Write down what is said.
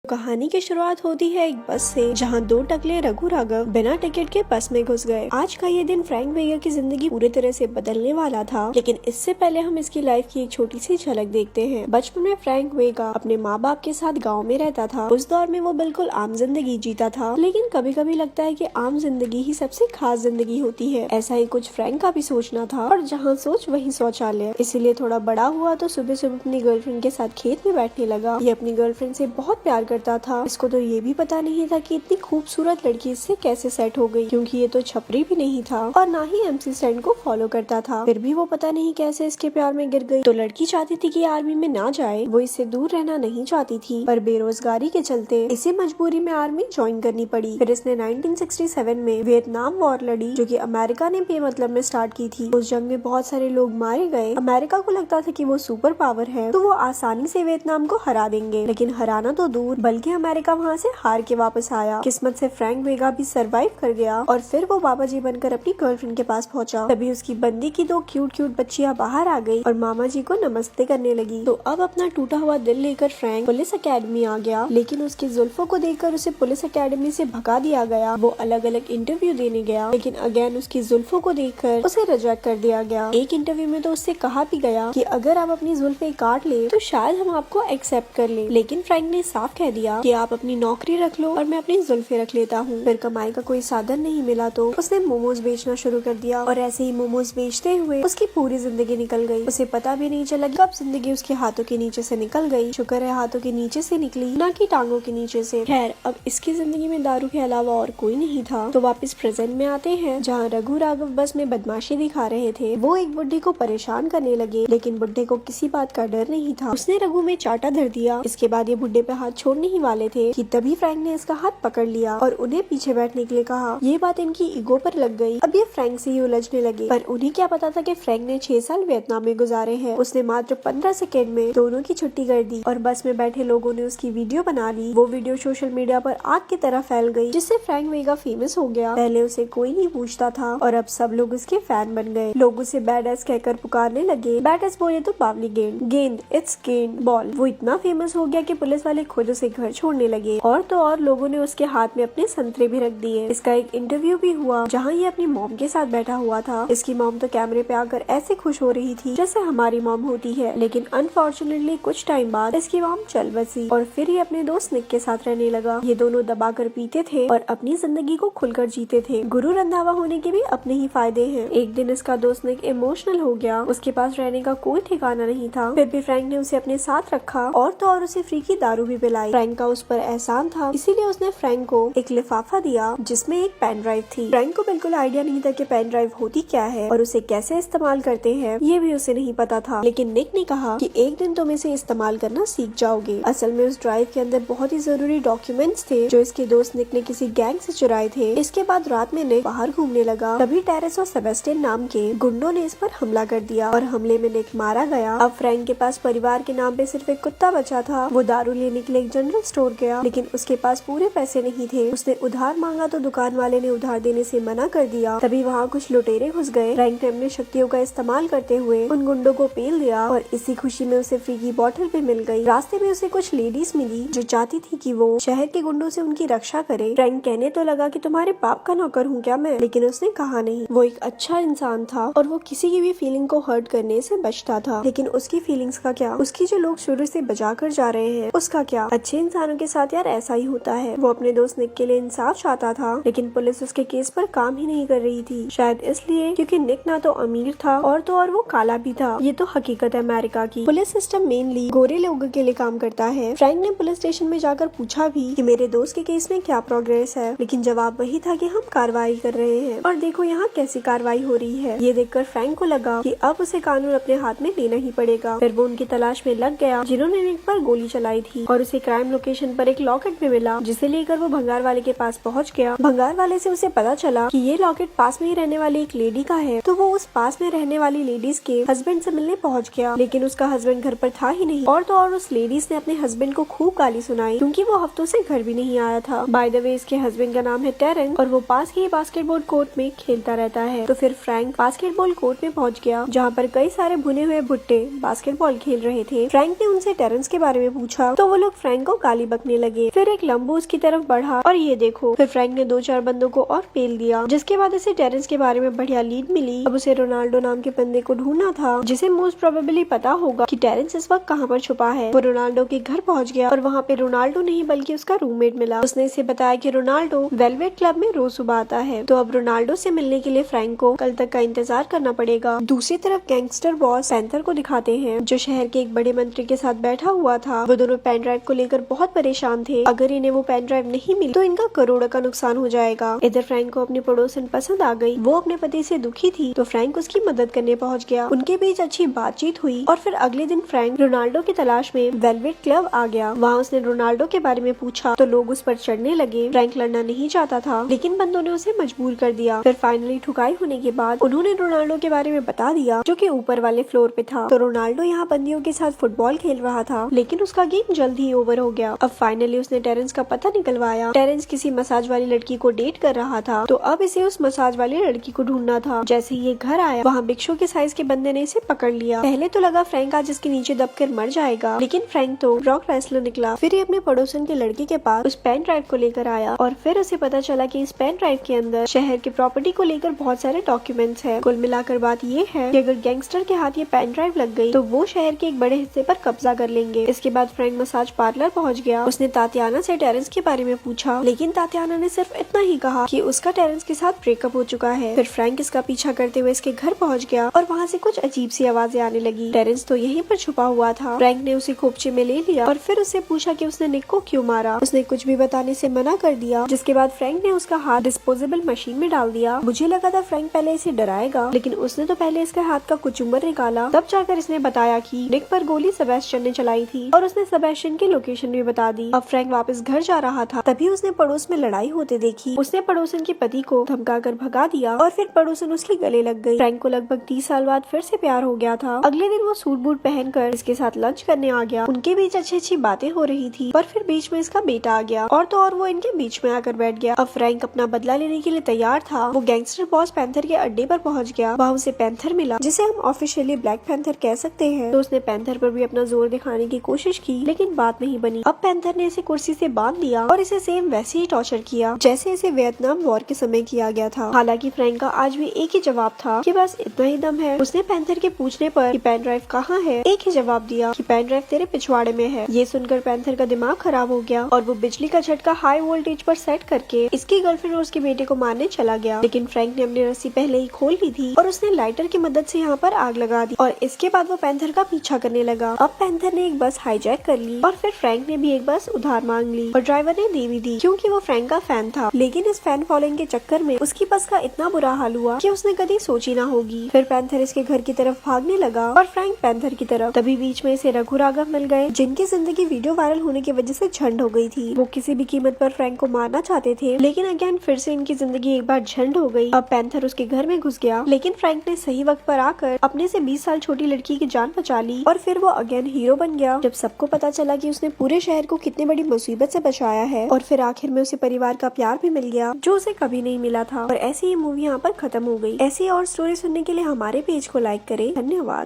कहानी की शुरुआत होती है एक बस से, जहां दो टकले रघु राघव बिना टिकट के बस में घुस गए। आज का ये दिन फ्रैंक वेगा की जिंदगी पूरी तरह से बदलने वाला था, लेकिन इससे पहले हम इसकी लाइफ की एक छोटी सी झलक देखते हैं। बचपन में फ्रैंक वेगा अपने माँ बाप के साथ गाँव में रहता था। उस दौर में वो बिल्कुल आम जिंदगी जीता था, लेकिन कभी कभी लगता है कि आम जिंदगी ही सबसे खास जिंदगी होती है। ऐसा ही कुछ फ्रैंक का भी सोचना था, और जहाँ सोच वही शौचालय। इसीलिए थोड़ा बड़ा हुआ तो सुबह सुबह अपनी गर्लफ्रेंड के साथ खेत में बैठने लगा। ये अपनी गर्लफ्रेंड से बहुत प्यार करता था। इसको तो ये भी पता नहीं था कि इतनी खूबसूरत लड़की इससे कैसे सेट हो गई, क्योंकि ये तो छपरी भी नहीं था और ना ही MC स्टैंड को फॉलो करता था। फिर भी वो पता नहीं कैसे इसके प्यार में गिर गई। तो लड़की चाहती थी कि आर्मी में ना जाए, वो इससे दूर रहना नहीं चाहती थी, पर बेरोजगारी के चलते इसे मजबूरी में आर्मी ज्वाइन करनी पड़ी। फिर इसने 1967 में वियतनाम वॉर लड़ी, जो कि अमेरिका ने बेमतलब में स्टार्ट की थी। उस जंग में बहुत सारे लोग मारे गए। अमेरिका को लगता था कि वो सुपर पावर है, तो वो आसानी से वियतनाम को हरा देंगे, लेकिन हराना तो दूर, बल्कि अमेरिका वहाँ से हार के वापस आया। किस्मत से फ्रैंक वेगा भी सरवाइव कर गया, और फिर वो बाबा जी बनकर अपनी गर्लफ्रेंड के पास पहुंचा। तभी उसकी बंदी की दो क्यूट बच्चियां बाहर आ गई और मामा जी को नमस्ते करने लगी। तो अब अपना टूटा हुआ दिल लेकर फ्रैंक पुलिस अकेडमी आ गया, लेकिन उसकी जुल्फों को देखकर उसे पुलिस अकेडमी से भगा दिया गया। वो अलग अलग इंटरव्यू देने गया, लेकिन अगेन उसकी जुल्फों को देखकर उसे रिजेक्ट कर दिया गया। एक इंटरव्यू में तो उससे कहा भी गया कि अगर आप अपनी जुल्फे काट ले तो शायद हम आपको एक्सेप्ट कर ले, लेकिन फ्रैंक ने साफ कह दिया कि आप अपनी नौकरी रख लो और मैं अपनी जुल्फे रख लेता हूँ। फिर कमाई का कोई साधन नहीं मिला तो उसने मोमोज बेचना शुरू कर दिया, और ऐसे ही मोमोज बेचते हुए उसकी पूरी जिंदगी निकल गई। उसे पता भी नहीं चला कब जिंदगी उसके हाथों के नीचे से निकल गई। शुक्र है हाथों के नीचे से निकली, ना कि टांगों के नीचे से। खैर, अब इसकी जिंदगी में दारू के अलावा और कोई नहीं था। तो वापस प्रेजेंट में आते हैं, जहाँ रघु राघव बस में बदमाशी दिखा रहे थे। वो एक बुड्ढे को परेशान करने लगे, लेकिन बुड्ढे को किसी बात का डर नहीं था। उसने रघु में चाटा धर दिया। इसके बाद ये बुड्ढे पे हाथ छोड़ने ही वाले थे कि तभी फ्रैंक ने इसका हाथ पकड़ लिया और उन्हें पीछे बैठने के लिए कहा। ये बात इनकी ईगो पर लग गई। अब ये फ्रैंक से ही उलझने लगे, पर उन्हें क्या पता था कि फ्रैंक ने 6 साल वियतनाम में गुजारे हैं। उसने मात्र 15 सेकेंड में दोनों की छुट्टी कर दी, और बस में बैठे लोगों ने उसकी वीडियो बना ली। वो वीडियो सोशल मीडिया पर आग की तरह फैल गई, जिससे फ्रैंक वेगा फेमस हो गया। पहले उसे कोई नहीं पूछता था, और अब सब लोग उसके फैन बन गए। लोग उसे बैड एस कहकर पुकारने लगे। बैड एस बोले तो बावली गेंद इट्स गेंद बॉल। वो इतना फेमस हो गया कि पुलिस वाले खुद उसे घर छोड़ने लगे, और तो और लोगों ने उसके हाथ में अपने संतरे भी रख दिए। इसका एक इंटरव्यू भी हुआ, जहाँ ये अपनी मॉम के साथ बैठा हुआ था। इसकी मॉम तो कैमरे पे आकर ऐसे खुश हो रही थी जैसे हमारी मॉम होती है, लेकिन अनफॉर्चुनेटली कुछ टाइम बाद इसकी मॉम चल बसी, और फिर ये अपने दोस्त निक के साथ रहने लगा। ये दोनों दबाकर पीते थे और अपनी जिंदगी को खुलकर जीते थे। गुरु रंधावा होने के भी अपने ही फायदे हैं। एक दिन इसका दोस्त निक इमोशनल हो गया। उसके पास रहने का कोई ठिकाना नहीं था, फिर भी फ्रैंक ने उसे अपने साथ रखा, और तो और उसे फ्री की दारू भी पिलाई। फ्रैंक का उस पर एहसान था, इसीलिए उसने फ्रैंक को एक लिफाफा दिया जिसमें एक पेन ड्राइव थी। फ्रैंक को बिल्कुल आइडिया नहीं था कि पेन ड्राइव होती क्या है और उसे कैसे इस्तेमाल करते हैं, ये भी उसे नहीं पता था। लेकिन निक ने कहा कि एक दिन तुम इसे इस्तेमाल करना सीख जाओगे। असल में उस ड्राइव के अंदर बहुत ही जरूरी डॉक्यूमेंट्स थे, जो इसके दोस्त निक ने किसी गैंग से चुराए थे। इसके बाद रात में निक बाहर घूमने लगा, तभी टेरेस और सेबेस्टियन नाम के गुंडों ने इस पर हमला कर दिया, और हमले में निक मारा गया। अब फ्रैंक के पास परिवार के नाम पे सिर्फ एक कुत्ता बचा था। वो दारू लेने के लिए एक जनरल स्टोर गया, लेकिन उसके पास पूरे पैसे नहीं थे। उसने उधार मांगा तो दुकान वाले ने उधार देने से मना कर दिया। तभी वहाँ कुछ लुटेरे घुस गए। फ्रैंक ने अपनी शक्तियों का इस्तेमाल करते हुए उन गुंडों को पेल दिया, और इसी खुशी में उसे फ्री की बोतल भी मिल गई। रास्ते में उसे कुछ लेडीज मिली जो चाहती थी कि वो शहर के गुंडों से उनकी रक्षा करे। फ्रैंक कहने तो लगा कि तुम्हारे बाप का नौकर हूँ क्या मैं, लेकिन उसने कहा नहीं। वो एक अच्छा इंसान था, और वो किसी की भी फीलिंग को हर्ट करने से बचता था। लेकिन उसकी फीलिंग्स का क्या, उसकी जो लोग शुरू से बचा कर जा रहे हैं उसका क्या। अच्छे इंसानों के साथ यार ऐसा ही होता है। वो अपने दोस्त निक के लिए इंसाफ चाहता था, लेकिन पुलिस उसके केस पर काम ही नहीं कर रही थी। शायद इसलिए क्योंकि निक ना तो अमीर था, और तो और वो काला भी था। ये तो हकीकत है अमेरिका की। पुलिस सिस्टम मेनली गोरे लोगों के लिए काम करता है। फ्रैंक ने पुलिस स्टेशन में जाकर पूछा भी कि मेरे दोस्त के केस में क्या प्रोग्रेस है, लेकिन जवाब वही था कि हम कार्रवाई कर रहे हैं, और देखो यहाँ कैसी कार्रवाई हो रही है। ये देखकर फ्रैंक को लगा कि अब उसे कानून अपने हाथ में लेना ही पड़ेगा। फिर वो उनकी तलाश में लग गया जिन्होंने निक पर गोली चलाई थी, और उसे क्राइम लोकेशन पर एक लॉकेट भी मिला, जिसे लेकर वो भंगार वाले के पास पहुँच गया। भंगार वाले से उसे पता चला कि ये लॉकेट पास में ही रहने वाली एक लेडी का है। तो वो उस पास में रहने वाली लेडीज के हस्बैंड से मिलने पहुँच गया, लेकिन उसका हस्बैंड घर पर था ही नहीं। और तो और उस लेडीज ने अपने हस्बैंड को खूब गाली सुनाई, क्योंकि वो हफ्तों से घर भी नहीं आया था। बाय द वे इसके हस्बैंड का नाम है टेरेंस, और वो पास के बास्केटबॉल कोर्ट में खेलता रहता है। तो फिर फ्रैंक बास्केटबॉल कोर्ट में पहुंच गया, जहाँ पर कई सारे भुने हुए भुट्टे बास्केटबॉल खेल रहे थे। फ्रैंक ने उनसे टेरेंस के बारे में पूछा, तो वो लोग फ्रैंक को वो गाली बकने लगे। फिर एक लंबू उसकी तरफ बढ़ा और ये देखो, फिर फ्रैंक ने 2-4 बंदों को और पेल दिया, जिसके बाद उसे टेरेंस के बारे में बढ़िया लीड मिली। अब उसे रोनाल्डो नाम के बंदे को ढूंढना था, जिसे मोस्ट प्रोबेबली पता होगा कि टेरेंस इस वक्त कहाँ पर छुपा है। वो रोनाल्डो के घर पहुंच गया और वहाँ पे रोनाल्डो नहीं बल्कि उसका रूममेट मिला। उसने इसे बताया कि रोनाल्डो वेलवेट क्लब में रोज सुबह आता है, तो अब रोनाल्डो से मिलने के लिए फ्रैंक को कल तक का इंतजार करना पड़ेगा। दूसरी तरफ गैंगस्टर बॉस पैंथर को दिखाते हैं, जो शहर के एक बड़े मंत्री के साथ बैठा हुआ था। वो दोनों पेन ड्राइव को लेकर बहुत परेशान थे। अगर इन्हें वो पेन ड्राइव नहीं मिली तो इनका करोड़ों का नुकसान हो जाएगा। इधर फ्रैंक को अपनी पड़ोसन पसंद आ गई। वो अपने पति से दुखी थी, तो फ्रैंक उसकी मदद करने पहुंच गया। उनके बीच अच्छी बातचीत हुई और फिर अगले दिन फ्रैंक रोनाल्डो की तलाश में वेलवेट क्लब आ गया। वहाँ उसने रोनाल्डो के बारे में पूछा तो लोग उस पर चढ़ने लगे। फ्रैंक लड़ना नहीं चाहता था, लेकिन बंदों ने उसे मजबूर कर दिया। फिर फाइनली ठुकाई होने के बाद उन्होंने रोनाल्डो के बारे में बता दिया, जो कि ऊपर वाले फ्लोर पे था। तो रोनाल्डो यहाँ बंदियों के साथ फुटबॉल खेल रहा था, लेकिन उसका गेम जल्द ही ओवर हो गया। अब फाइनली उसने टेरेंस का पता निकलवाया। टेरेंस किसी मसाज वाली लड़की को डेट कर रहा था, तो अब इसे उस मसाज वाली लड़की को ढूंढना था। जैसे ही ये घर आया, वहाँ बिग के साइज के बंदे ने इसे पकड़ लिया। पहले तो लगा फ्रैंक आज इसके नीचे दबकर मर जाएगा, लेकिन फ्रैंक तो रॉक रेसलर निकला। फिर ये अपने पड़ोसन के लड़के के पास उस पेन ड्राइव को लेकर आया और फिर उसे पता चला कि इस पेन ड्राइव के अंदर शहर के प्रॉपर्टी को लेकर बहुत सारे डॉक्यूमेंट्स हैं। कुल मिलाकर बात ये है कि अगर गैंगस्टर के हाथ ये पेन ड्राइव लग गई तो वो शहर के एक बड़े हिस्से पर कब्जा कर लेंगे। इसके बाद फ्रैंक मसाज पार्लर पहुंच गया। उसने तातियाना से टेरेंस के बारे में पूछा, लेकिन तातियाना ने सिर्फ इतना ही कहा कि उसका टेरेंस के साथ ब्रेकअप हो चुका है। फिर फ्रैंक इसका पीछा करते हुए इसके घर पहुंच गया और वहाँ से कुछ अजीब सी आवाजें आने लगी। टेरेंस तो यहीं पर छुपा हुआ था। फ्रैंक ने उसे खोपचे में ले लिया और फिर उससे पूछा कि उसने निक को क्यों मारा। उसने कुछ भी बताने से मना कर दिया, जिसके बाद फ्रैंक ने उसका हाथ डिस्पोजेबल मशीन में डाल दिया। मुझे लगा था फ्रैंक पहले इसे डराएगा, लेकिन उसने तो पहले इसके हाथ का कुचुम्बर निकाला। तब जाकर इसने बताया कि निक पर गोली सेबेस्टियन ने चलाई थी और उसने सेबेस्टियन की लोकेशन भी बता दी। अब फ्रैंक वापस घर जा रहा था, तभी उसने पड़ोस में लड़ाई होते देखी। उसने पड़ोसन के पति को धमकाकर भगा दिया और फिर पड़ोसन उसके गले लग गई। फ्रैंक को लगभग 30 साल बाद फिर से प्यार हो गया था। अगले दिन वो सूट बूट पहनकर इसके साथ लंच करने आ गया। उनके बीच अच्छी बातें हो रही थी, पर फिर बीच में इसका बेटा आ गया और तो और वो इनके बीच में आकर बैठ गया। अब फ्रैंक अपना बदला लेने के लिए तैयार था। वो गैंगस्टर बॉस पैंथर के अड्डे पर पहुंच गया। वहाँ उसे पैंथर मिला, जिसे हम ऑफिशियली ब्लैक पैंथर कह सकते हैं। तो उसने पैंथर पर भी अपना जोर दिखाने की कोशिश की, लेकिन बात नहीं बनी। अब पैंथर ने इसे कुर्सी से बांध दिया और इसे सेम वैसे ही टॉर्चर किया जैसे इसे वियतनाम वॉर के समय किया गया था। हालांकि फ्रैंक का आज भी एक ही जवाब था कि बस इतना ही दम है। उसने पैंथर के पूछने पर कि पेन ड्राइव कहाँ है, एक ही जवाब दिया कि पेन ड्राइव तेरे पिछवाड़े में है। ये सुनकर पैंथर का दिमाग खराब हो गया और वो बिजली का झटका हाई वोल्टेज पर सेट करके इसकी गर्लफ्रेंड और उसके बेटे को मारने चला गया। लेकिन फ्रैंक ने अपनी रस्सी पहले ही खोल ली थी और उसने लाइटर की मदद से यहाँ पर आग लगा दी और इसके बाद वो पैंथर का पीछा करने लगा। अब पैंथर ने एक बस हाईजैक कर ली और फिर फ्रैंक ने भी एक बस उधार मांग ली और ड्राइवर ने दे भी दी, क्योंकि वो फ्रैंक का फैन था। लेकिन इस फैन फॉलोइंग के चक्कर में उसकी बस का इतना बुरा हाल हुआ कि उसने कभी सोची ना होगी। फिर पैंथर इसके घर की तरफ भागने लगा और फ्रैंक पैंथर की तरफ। तभी बीच में इसे रघु राघव मिल गए, जिनकी जिंदगी वीडियो वायरल होने की वजह से झंड हो गई थी। वो किसी भी कीमत पर फ्रैंक को मारना चाहते थे, लेकिन अगेन फिर से इनकी जिंदगी एक बार झंड हो गई। अब पैंथर उसके घर में घुस गया, लेकिन फ्रैंक ने सही वक्त पर आकर अपने से 20 साल छोटी लड़की की जान बचा ली और फिर वो अगेन हीरो बन गया। जब सबको पता चला कि उसने पूरे शहर को कितनी बड़ी मुसीबत से बचाया है और फिर आखिर में उसे परिवार का प्यार भी मिल गया, जो उसे कभी नहीं मिला था। और ऐसे ये मूवी यहाँ पर खत्म हो गई। ऐसी और स्टोरी सुनने के लिए हमारे पेज को लाइक करें। धन्यवाद।